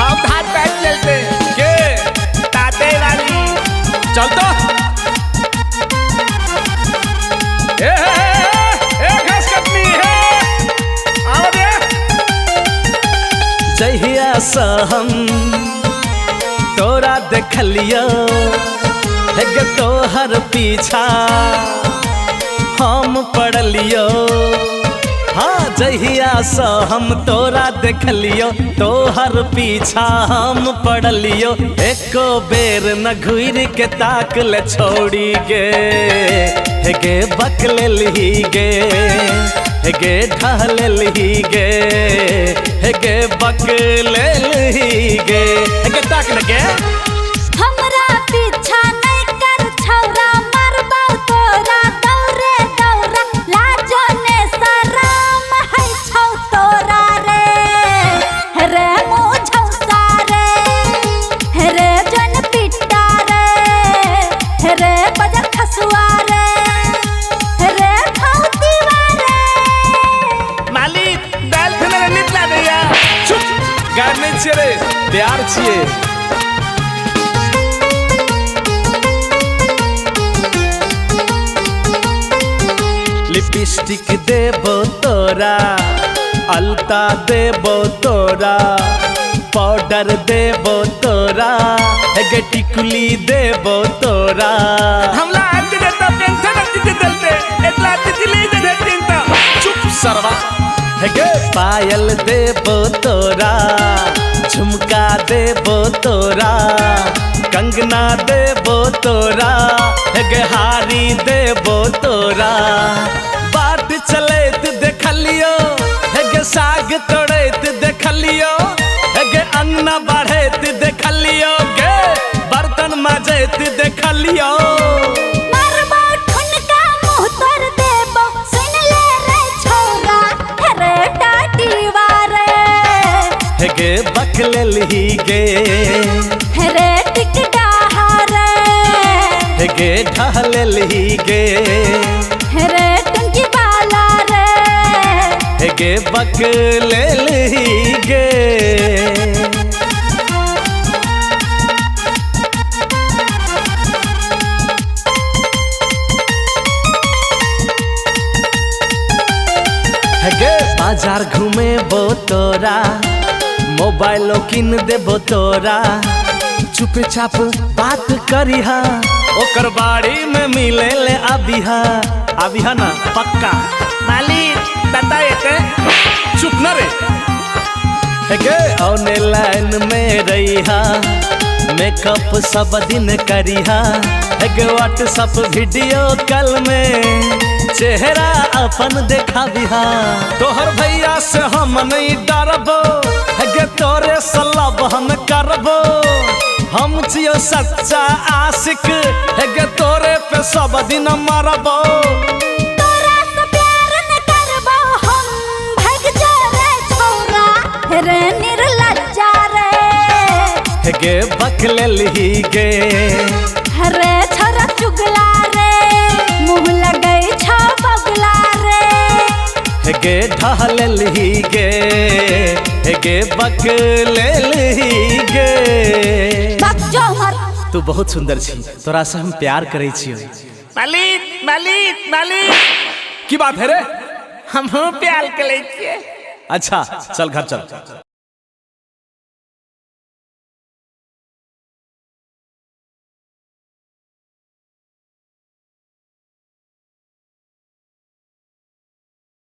हम हाथ पैर चलते के ताते वाली चल तो घास कटनी है आओ दे जहिया सा हम तोरा देखलियो हेगे तोहर पीछा हम पड़लियो। हाँ जहिया सा हम तोरा देखलियो तोहर पीछा हम पड़लियो। एको बेर न घूर के ताक ले छोड़ी गे हेगे बकले ली गे हेगे ढहले ली गे हेगे बकले ली गे हेगे ताक लगे हमरा पीछा नहीं कर छौरा मारबौ तोरा दौरे दौरा लाजो ने शरम है छौ तोरा रे रे मुझौ सारे रे जन पिट्टा रे रे बजर खसुआ रे रे खौतीवा रे मालिक दाल फिर निकला भैया चुप गाय नहीं छिए रे प्यार छिए लिपस्टिक देबो तोरा अलता देबो तोरा पाउडर देबो तोरा हेगे टिकुली देबो तोरा हमला आती देता पेंशन आती देते इतना आती ले दे चिंता चुप सरवा हेगे पायल देबो तोरा झुमका देबो तोरा कंगना देबो तोरा हेगे हारी देबो तोरा बाट चलैत देखलियो हेगे साग तोड़ैत देखलियो हेगे अंगना बढ़ैत देखलियो गे बर्तन माजैत देखलियो। मारबौ ठुनका मुँह तोड़ देबौ सुन ले रे छौरा रे टाटीवा रे हेगे बकले ली गे रे टिकडाहा रे हेगे ढहले ली गे रे टंकी वाला रे हेगे बकले ली गे हेगे बाजार घूमे बो तोरा मोबाइलो किन देबो तोरा चुप चाप बात करिहा ओकर बाड़ी में मिले ले अबिहा ना पक्का मालिक बताए थे चुप न रे हेगे औने लाइन में रहिहा मेकअप सब दिन करिहा हेगे व्हाट्सअप वीडियो कॉल में चेहरा अपन देखाबिहा। तोहर भैया से हम नहीं डरबो हेगे तोरे सलाब हम करबो हम छियो सच्चा आशिक हेगे तोरे पे सब दिन मरबो। तोरा से प्यार न करबौ हम भाग जा रे छौरा रे निर्लज्जा रे हेगे बकले ली गे रे छौरा चुगला रे मुँह लगै छौ बगला रे हेगे ढहले ली गे हेगे बकले ली गे। बक जो मर तू बहुत सुंदर छी तोरा से हम प्यार करे छियो। मालिक मालिक मालिक की बात है रे हम प्याल के लिए अच्छा चल घर चल।